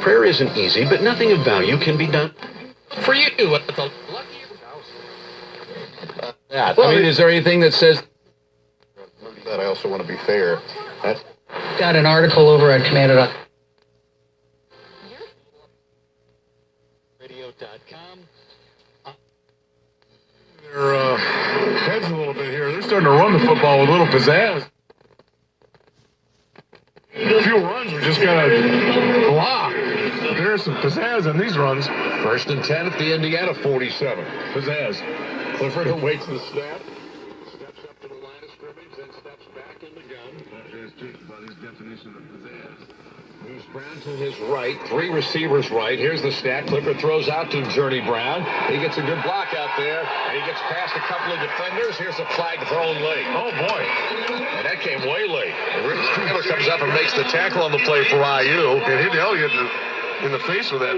Prayer isn't easy, but nothing of value can be done for you. Is there anything that says that I also want to be fair? Got an article over at Commander. Radio.com. They're heads a little bit here. They're starting to run the football with a little pizzazz. A few runs were just kind of blah. There's some pizzazz in these runs. 1st and 10 at the Indiana 47. Pizzazz. Clifford awaits the snap. Steps up to the line of scrimmage, then steps back in the gun. That is just about his definition of pizzazz. Moves Brown to his right. 3 receivers right. Here's the snap. Clifford throws out to Journey Brown. He gets a good block out there, and he gets past a couple of defenders. Here's a flag thrown late. Oh, boy. And that came way late. Taylor comes up and makes the tackle on the play for IU. It hit Elliott in the face with that.